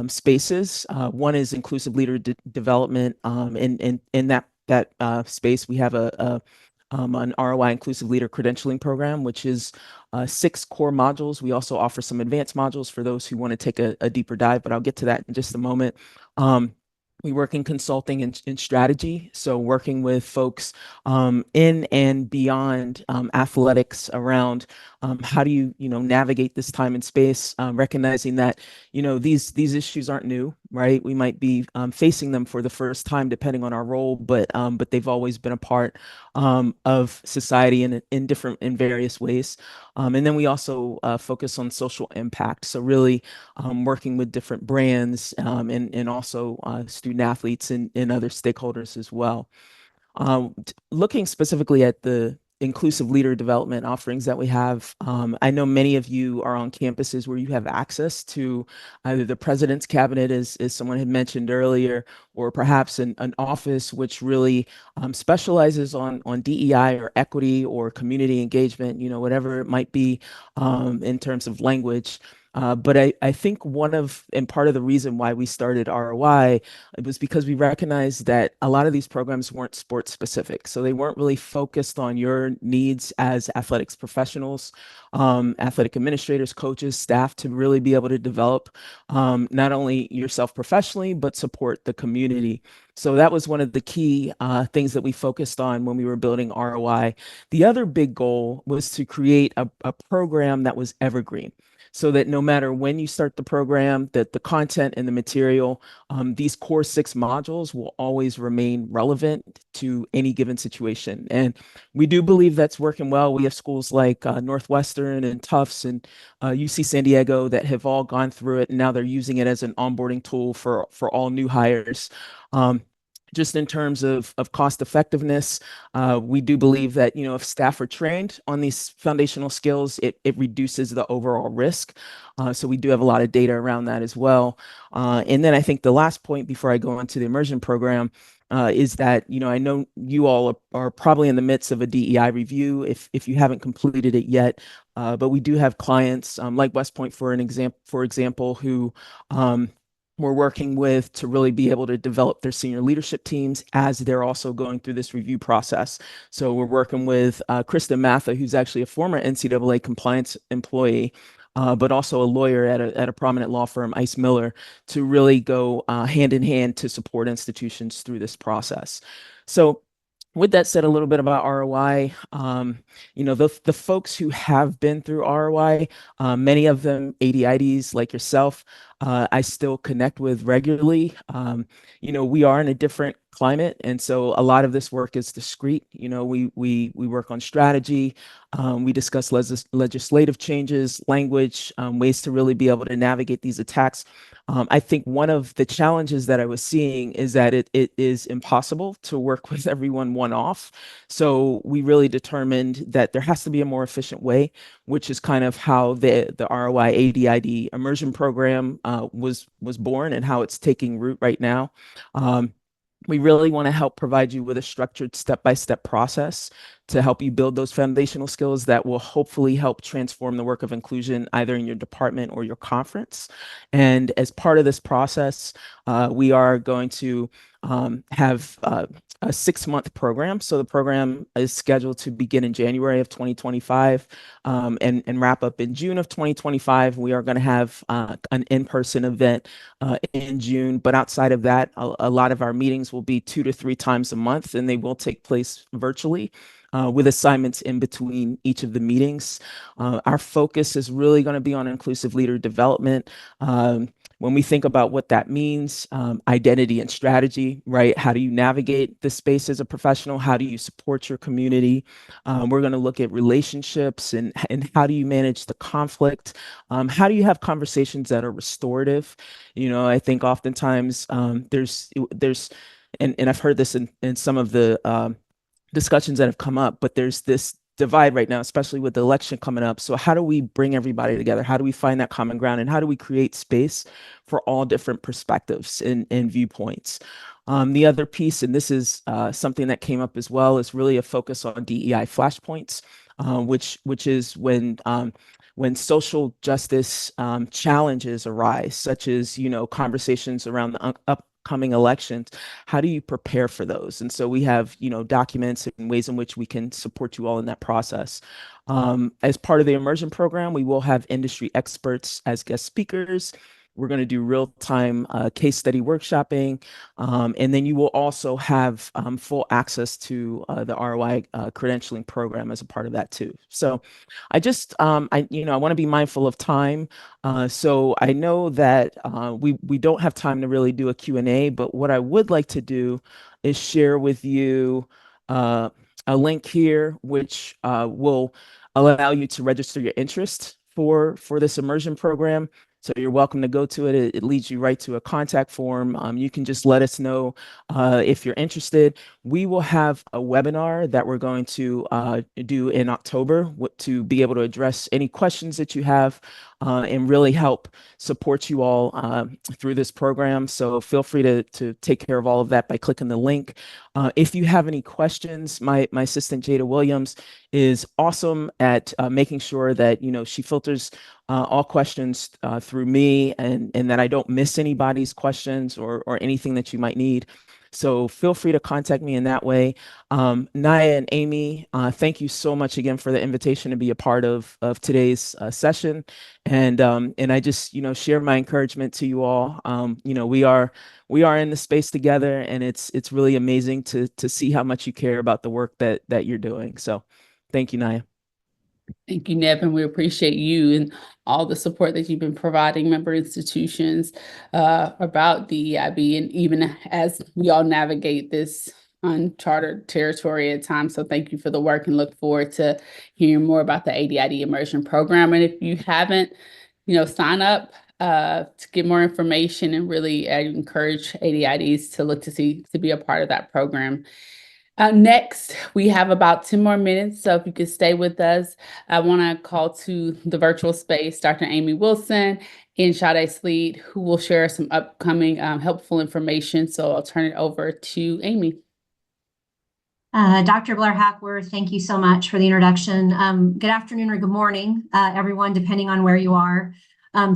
spaces. One is inclusive leader development. In that space, we have an ROI inclusive leader credentialing program, which is 6 core modules. We also offer some advanced modules for those who want to take a deeper dive, but I'll get to that in just a moment. We work in consulting and strategy, so working with folks in and beyond athletics around how do you navigate this time and space, recognizing that these issues aren't new, right? We might be facing them for the first time depending on our role, but they've always been a part of society in various ways. And then we also focus on social impact, so really working with different brands and also student athletes and other stakeholders as well. Looking specifically at the inclusive leader development offerings that we have, I know many of you are on campuses where you have access to either the president's cabinet, as someone had mentioned earlier, or perhaps an office which really specializes on DEI or equity or community engagement, whatever it might be in terms of language. But I think part of the reason why we started ROI was because we recognized that a lot of these programs weren't sports specific. So they weren't really focused on your needs as athletics professionals, athletic administrators, coaches, staff to really be able to develop not only yourself professionally, but support the community. So that was one of the key things that we focused on when we were building ROI. The other big goal was to create a program that was evergreen, so that no matter when you start the program, that the content and the material, these core 6 modules will always remain relevant to any given situation. And we do believe that's working well. We have schools like Northwestern and Tufts and UC San Diego that have all gone through it, and now they're using it as an onboarding tool for all new hires. Just in terms of cost effectiveness, we do believe that, if staff are trained on these foundational skills, it reduces the overall risk. So we do have a lot of data around that as well. And then I think the last point before I go into the immersion program is that, I know you all are probably in the midst of a DEI review if you haven't completed it yet. But we do have clients like West Point, for example, who we're working with to really be able to develop their senior leadership teams as they're also going through this review process. So we're working with Kristen Matha, who's actually a former NCAA compliance employee, but also a lawyer at a prominent law firm, Ice Miller, to really go hand in hand to support institutions through this process. So with that said, a little bit about ROI. The folks who have been through ROI, many of them ADIDs like yourself, I still connect with regularly. We are in a different climate. And so a lot of this work is discrete. You know, we work on strategy. We discuss legislative changes, language, ways to really be able to navigate these attacks. I think one of the challenges that I was seeing is that it is impossible to work with everyone one-off. So we really determined that there has to be a more efficient way, which is kind of how the ROI ADID immersion program was born and how it's taking root right now. We really want to help provide you with a structured step-by-step process to help you build those foundational skills that will hopefully help transform the work of inclusion either in your department or your conference. And as part of this process, we are going to have a 6-month program. So the program is scheduled to begin in January of 2025 and wrap up in June of 2025. We are going to have an in-person event in June, but outside of that, a lot of our meetings will be 2 to 3 times a month, and they will take place virtually. With assignments in between each of the meetings. Our focus is really going to be on inclusive leader development. When we think about what that means, identity and strategy, right? How do you navigate the space as a professional? How do you support your community? We're going to look at relationships and how do you manage the conflict? How do you have conversations that are restorative? You know, I think oftentimes there's and I've heard this in some of the discussions that have come up, but there's this divide right now, especially with the election coming up. So how do we bring everybody together? How do we find that common ground? And how do we create space for all different perspectives and viewpoints? The other piece, and this is something that came up as well, is really a focus on DEI flashpoints, which is when social justice challenges arise, such as, you know, conversations around the upcoming elections. How do you prepare for those? And so we have, you know, documents and ways in which we can support you all in that process. As part of the immersion program, we will have industry experts as guest speakers. We're going to do real-time case study workshopping. And then you will also have full access to the ROI credentialing program as a part of that too. So I just, I want to be mindful of time. So I know that we don't have time to really do a Q&A, but what I would like to do is share with you a link here, which will allow you to register your interest for this immersion program. So you're welcome to go to it. It leads you right to a contact form. You can just let us know if you're interested. We will have a webinar that we're going to do in October to be able to address any questions that you have and really help support you all through this program. So feel free to take care of all of that by clicking the link. If you have any questions, my assistant Jada Williams is awesome at making sure that, you know, she filters all questions through me and that I don't miss anybody's questions or anything that you might need. So feel free to contact me in that way. Naya and Amy, thank you so much again for the invitation to be a part of today's session. And I just, you know, share my encouragement to you all. You know, we are in the space together, and it's really amazing to see how much you care about the work that you're doing. So thank you, Naya. Thank you, Neb, and we appreciate you and all the support that you've been providing member institutions about DEIB, and even as we all navigate this uncharted territory at times. So thank you for the work and look forward to hearing more about the ADID immersion program. And if you haven't, you know, sign up to get more information, and really encourage ADIDs to look to be a part of that program. Next, we have about 10 more minutes, so if you could stay with us, I want to call to the virtual space Dr. Amy Wilson and Sade Sleet, who will share some upcoming helpful information. So I'll turn it over to Amy. Dr. Blair Hackworth, thank you so much for the introduction. Good afternoon or good morning, everyone, depending on where you are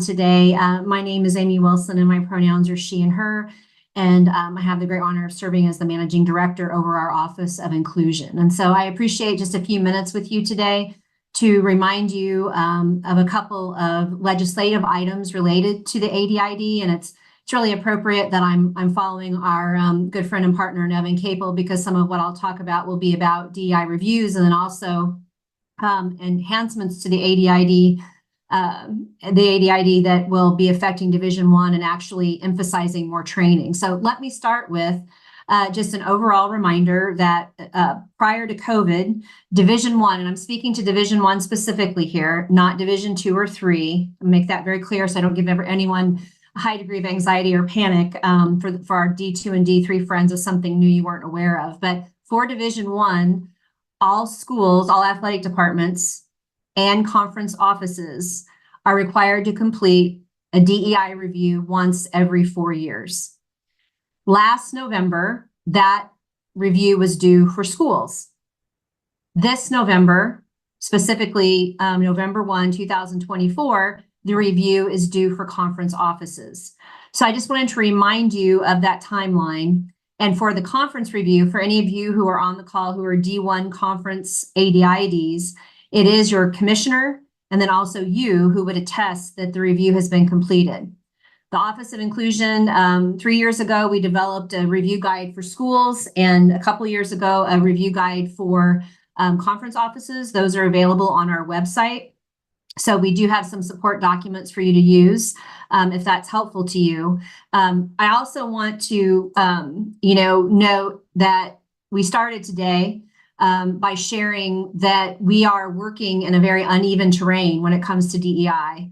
today. My name is Amy Wilson, and my pronouns are she and her. And I have the great honor of serving as the managing director over our Office of Inclusion. And so I appreciate just a few minutes with you today to remind you of a couple of legislative items related to the ADID. And it's really appropriate that I'm following our good friend and partner, Nevin Capel, because some of what I'll talk about will be about DEI reviews and then also enhancements to the ADID that will be affecting Division I and actually emphasizing more training. So let me start with just an overall reminder that prior to COVID, Division I, and I'm speaking to Division I specifically here, not Division II or III, make that very clear so I don't give anyone a high degree of anxiety or panic for our D2 and D3 friends of something new you weren't aware of. But for Division I, all schools, all athletic departments, and conference offices are required to complete a DEI review once every 4 years. Last November, that review was due for schools. This November, specifically November 1, 2024, the review is due for conference offices. So I just wanted to remind you of that timeline. And for the conference review, for any of you who are on the call who are D1 conference ADIDs, it is your commissioner and then also you who would attest that the review has been completed. The Office of Inclusion, 3 years ago, we developed a review guide for schools, and a couple years ago, a review guide for conference offices. Those are available on our website. So we do have some support documents for you to use if that's helpful to you. I also want to, note that we started today by sharing that we are working in a very uneven terrain when it comes to DEI.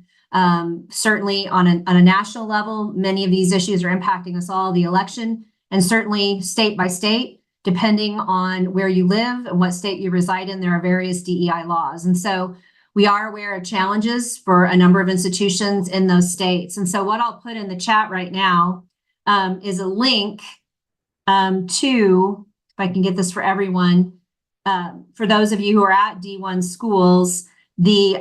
Certainly on a national level, many of these issues are impacting us all, the election, and certainly state by state, depending on where you live and what state you reside in, there are various DEI laws. And so we are aware of challenges for a number of institutions in those states. And so what I'll put in the chat right now is a link to, if I can get this for everyone, for those of you who are at D1 schools, the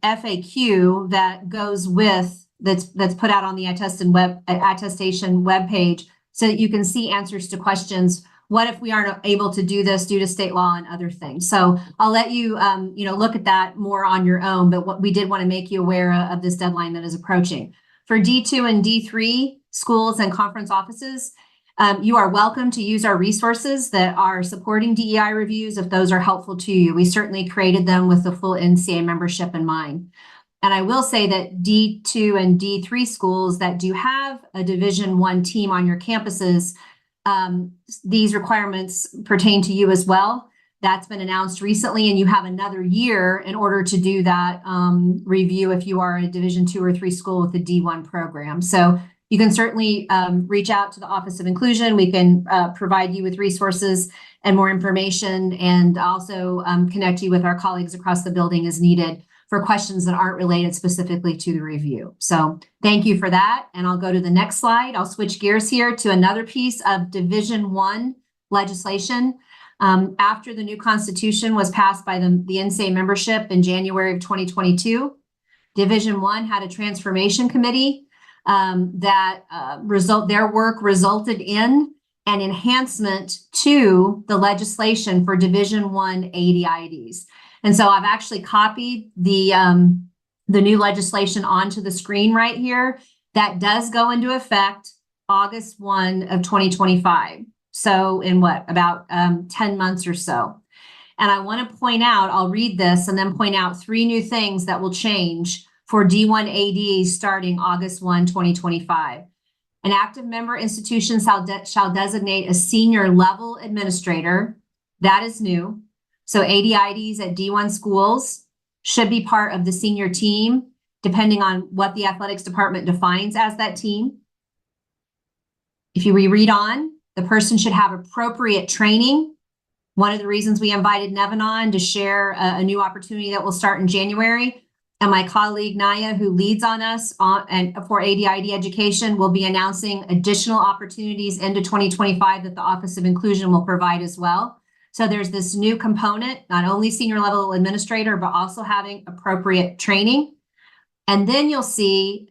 FAQ that goes with that's put out on the attestation webpage so that you can see answers to questions. What if we aren't able to do this due to state law and other things? So I'll let you, look at that more on your own, but what we did want to make you aware of this deadline that is approaching. For D2 and D3 schools and conference offices, you are welcome to use our resources that are supporting DEI reviews if those are helpful to you. We certainly created them with the full NCA membership in mind. And I will say that D2 and D3 schools that do have a Division I team on your campuses, these requirements pertain to you as well. That's been announced recently, and you have another year in order to do that review if you are a Division II or III school with a D1 program. So you can certainly reach out to the Office of Inclusion. We can provide you with resources and more information, and also connect you with our colleagues across the building as needed for questions that aren't related specifically to the review. So thank you for that. And I'll go to the next slide. I'll switch gears here to another piece of Division I legislation. After the new constitution was passed by the NCA membership in January of 2022, Division I had a transformation committee their work resulted in an enhancement to the legislation for Division I ADIDs. And so I've actually copied the new legislation onto the screen right here. That does go into effect August 1 of 2025. So in about 10 months or so. And I want to point out, I'll read this and then point out 3 new things that will change for D1 ADs starting August 1, 2025. An active member institution shall designate a senior level administrator. That is new. So ADIDs at D1 schools should be part of the senior team, depending on what the athletics department defines as that team. If you reread on, the person should have appropriate training. One of the reasons we invited Nevin on to share a new opportunity that will start in January. And my colleague Naya, who leads on us and for ADID education, will be announcing additional opportunities into 2025 that the Office of Inclusion will provide as well. So there's this new component, not only senior level administrator, but also having appropriate training. And then you'll see,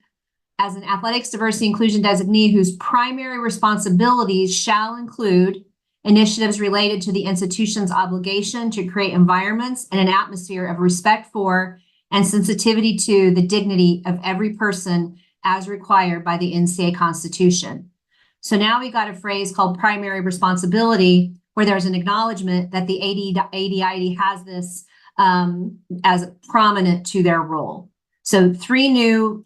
as an athletics diversity inclusion designee whose primary responsibilities shall include initiatives related to the institution's obligation to create environments and an atmosphere of respect for and sensitivity to the dignity of every person as required by the NCA Constitution. So now we got a phrase called primary responsibility, where there's an acknowledgement that the ADID has this as prominent to their role. So 3 new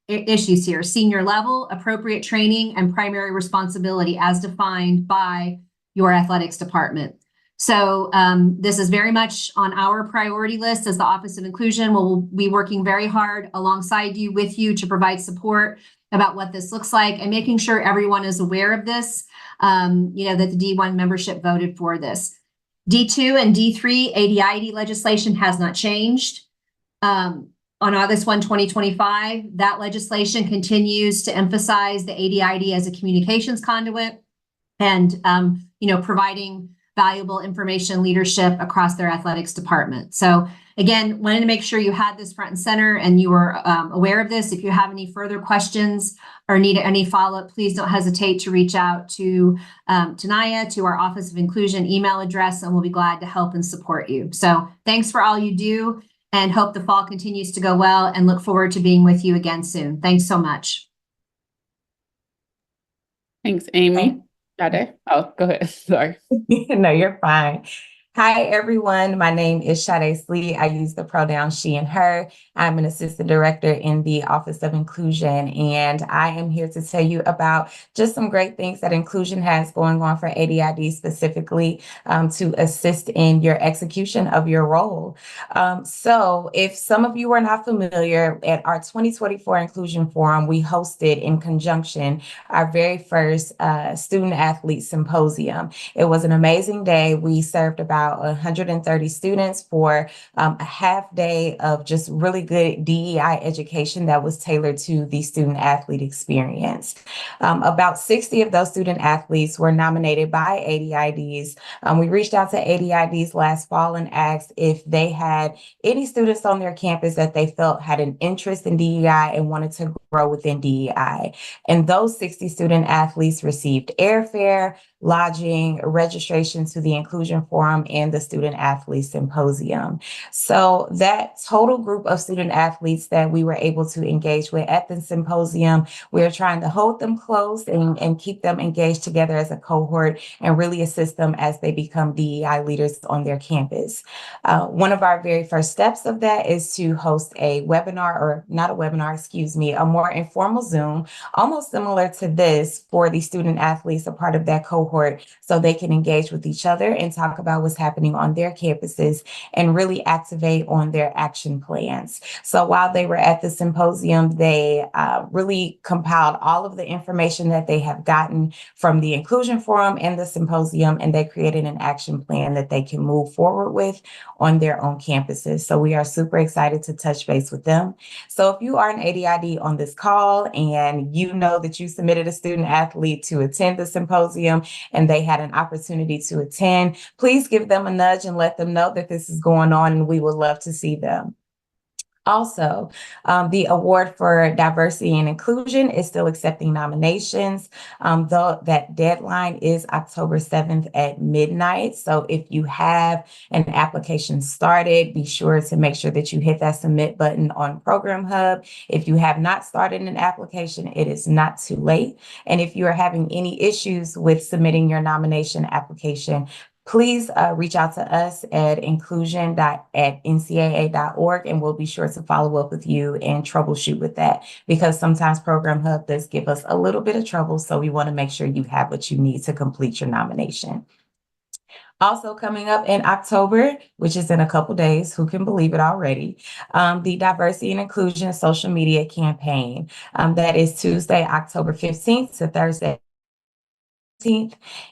issues here: senior level, appropriate training, and primary responsibility as defined by your athletics department. So this is very much on our priority list as the Office of Inclusion. We'll be working very hard alongside you, with you, to provide support about what this looks like and making sure everyone is aware of this, that the D1 membership voted for this. D2 and D3 ADID legislation has not changed. On August 1, 2025, that legislation continues to emphasize the ADID as a communications conduit and, providing valuable information leadership across their athletics department. So again, wanted to make sure you had this front and center and you were aware of this. If you have any further questions or need any follow-up, please don't hesitate to reach out to Naya, to our Office of Inclusion email address, and we'll be glad to help and support you. So thanks for all you do, and hope the fall continues to go well, and look forward to being with you again soon. Thanks so much. Thanks, Amy. Sade? Oh, go ahead. Sorry. No, you're fine. Hi, everyone. My name is Sade Slee. I use the pronouns she and her. I'm an assistant director in the Office of Inclusion, and I am here to tell you about just some great things that Inclusion has going on for ADID specifically to assist in your execution of your role. So if some of you are not familiar, at our 2024 Inclusion Forum, we hosted in conjunction our very first Student Athlete Symposium. It was an amazing day. We served about 130 students for a half day of just really good DEI education that was tailored to the student athlete experience. About 60 of those student athletes were nominated by ADIDs. We reached out to ADIDs last fall and asked if they had any students on their campus that they felt had an interest in DEI and wanted to grow within DEI. And those 60 student athletes received airfare, lodging, registration to the Inclusion Forum and the Student Athlete Symposium. So that total group of student athletes that we were able to engage with at the symposium, we're trying to hold them close and keep them engaged together as a cohort and really assist them as they become DEI leaders on their campus. One of our very first steps of that is to host a webinar, or not a webinar, excuse me, a more informal Zoom, almost similar to this, for the student athletes, a part of that cohort, so they can engage with each other and talk about what's happening on their campuses and really activate on their action plans. So while they were at the symposium, they really compiled all of the information that they have gotten from the Inclusion Forum and the symposium, and they created an action plan that they can move forward with on their own campuses. So we are super excited to touch base with them. So if you are an ADID on this call and you know that you submitted a student athlete to attend the symposium and they had an opportunity to attend, please give them a nudge and let them know that this is going on, and we would love to see them. Also, the award for diversity and inclusion is still accepting nominations, though that deadline is October 7th at midnight. So if you have an application started, be sure to make sure that you hit that submit button on Program Hub. If you have not started an application, it is not too late. And if you are having any issues with submitting your nomination application, please reach out to us at inclusion@ncaa.org, and we'll be sure to follow up with you and troubleshoot with that, because sometimes Program Hub does give us a little bit of trouble. So we want to make sure you have what you need to complete your nomination. Also coming up in October, which is in a couple days, who can believe it already, the Diversity and Inclusion Social Media Campaign. That is Tuesday, October 15th to Thursday.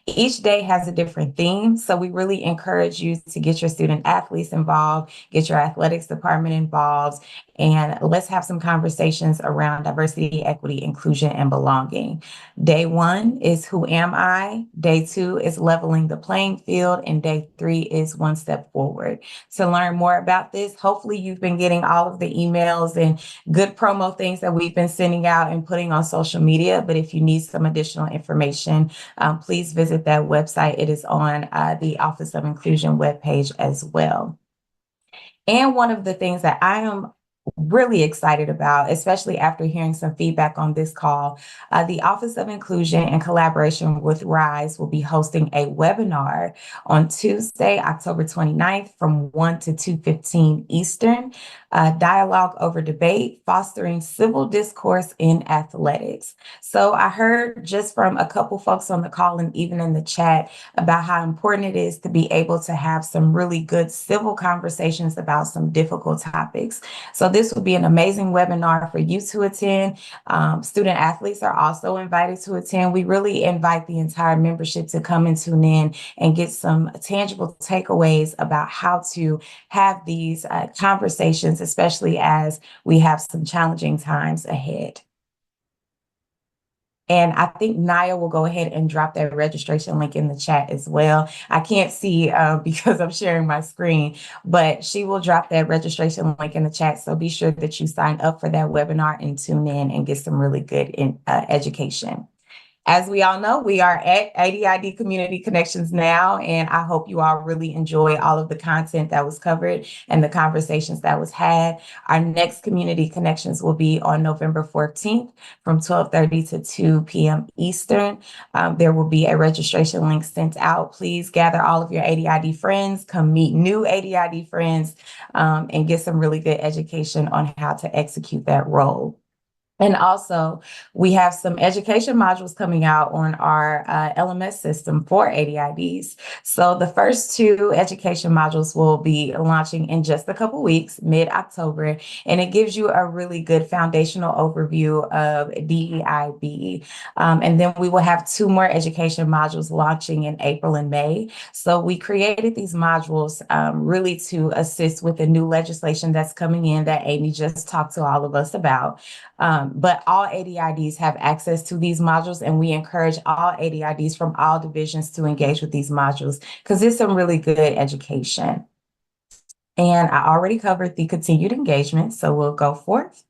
Each day has a different theme, so we really encourage you to get your student athletes involved, get your athletics department involved, and let's have some conversations around diversity, equity, inclusion, and belonging. Day 1 is Who Am I? Day 2 is Leveling the Playing Field, and day 3 is One Step Forward. To learn more about this, hopefully you've been getting all of the emails and good promo things that we've been sending out and putting on social media, but if you need some additional information, please visit that website. It is on the Office of Inclusion webpage as well. And one of the things that I am really excited about, especially after hearing some feedback on this call, the Office of Inclusion, in collaboration with RISE, will be hosting a webinar on Tuesday, October 29th from 1 to 2:15 Eastern. dialogue over debate, fostering civil discourse in athletics. So I heard just from a couple folks on the call and even in the chat about how important it is to be able to have some really good civil conversations about some difficult topics. So this would be an amazing webinar for you to attend. Student athletes are also invited to attend. We really invite the entire membership to come and tune in and get some tangible takeaways about how to have these conversations, especially as we have some challenging times ahead. And I think Naya will go ahead and drop that registration link in the chat as well. I can't see because I'm sharing my screen, but she will drop that registration link in the chat. So be sure that you sign up for that webinar and tune in and get some really good education. As we all know, we are at ADID Community Connections now, and I hope you all really enjoy all of the content that was covered and the conversations that was had. Our next Community Connections will be on November 14th from 12:30 to 2 p.m. Eastern. There will be a registration link sent out. Please gather all of your ADID friends, come meet new ADID friends, and get some really good education on how to execute that role. And also, we have some education modules coming out on our LMS system for ADIDs. So the first two education modules will be launching in just a couple weeks, mid-October, and it gives you a really good foundational overview of DEIB. And then we will have two more education modules launching in April and May. So we created these modules really to assist with the new legislation that's coming in that Amy just talked to all of us about. But all ADIDs have access to these modules, and we encourage all ADIDs from all divisions to engage with these modules because it's some really good education. And I already covered the continued engagement, so we'll go forth.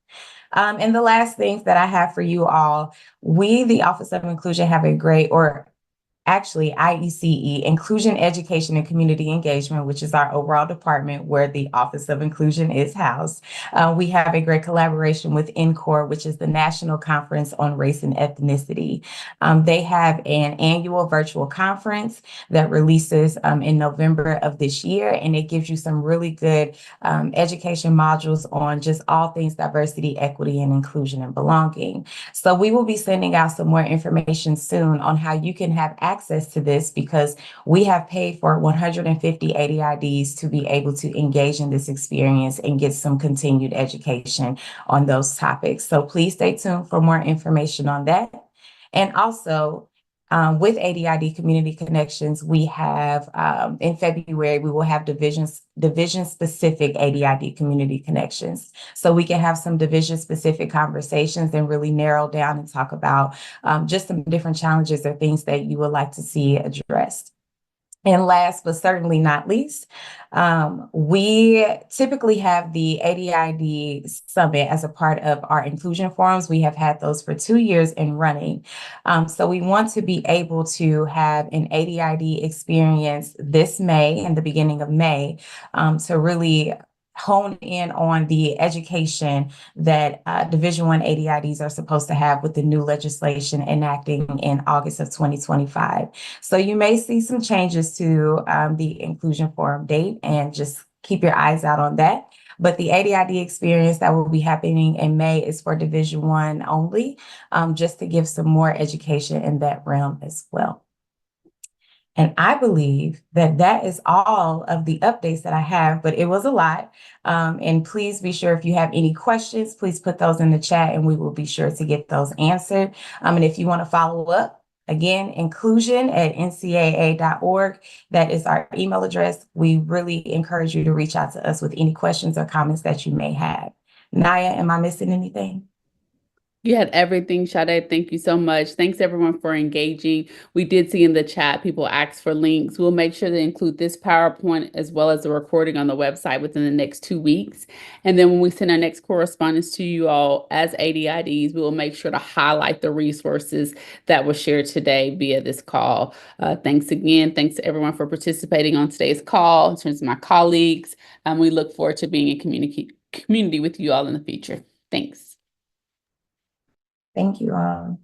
And the last things that I have for you all, we, the Office of Inclusion, have a great, or actually IECE, Inclusion, Education, and Community Engagement, which is our overall department where the Office of Inclusion is housed. We have a great collaboration with NCORE, which is the National Conference on Race and Ethnicity. They have an annual virtual conference that releases in November of this year, and it gives you some really good education modules on just all things diversity, equity, and inclusion and belonging. So we will be sending out some more information soon on how you can have access to this because we have paid for 150 ADIDs to be able to engage in this experience and get some continued education on those topics. So please stay tuned for more information on that. And also, with ADID Community Connections, we have in February, we will have division-specific ADID Community Connections. So we can have some division-specific conversations and really narrow down and talk about just some different challenges or things that you would like to see addressed. And last, but certainly not least, we typically have the ADID Summit as a part of our inclusion forums. We have had those for 2 years in running. So we want to be able to have an ADID experience this May and the beginning of May to really hone in on the education that Division I ADIDs are supposed to have with the new legislation enacting in August of 2025. So you may see some changes to the inclusion forum date and just keep your eyes out on that. But the ADID experience that will be happening in May is for Division I only, just to give some more education in that realm as well. And I believe that that is all of the updates that I have, but it was a lot. And please be sure if you have any questions, please put those in the chat and we will be sure to get those answered. And if you want to follow up, again, inclusion@ncaa.org. That is our email address. We really encourage you to reach out to us with any questions or comments that you may have. Naya, am I missing anything? You had everything, Sade. Thank you so much. Thanks everyone for engaging. We did see in the chat people ask for links. We'll make sure to include this PowerPoint as well as the recording on the website within the next 2 weeks. And then when we send our next correspondence to you all as ADIDs, we will make sure to highlight the resources that were shared today via this call. Thanks again. Thanks to everyone for participating on today's call. In terms of my colleagues, we look forward to being in community with you all in the future. Thanks. Thank you all.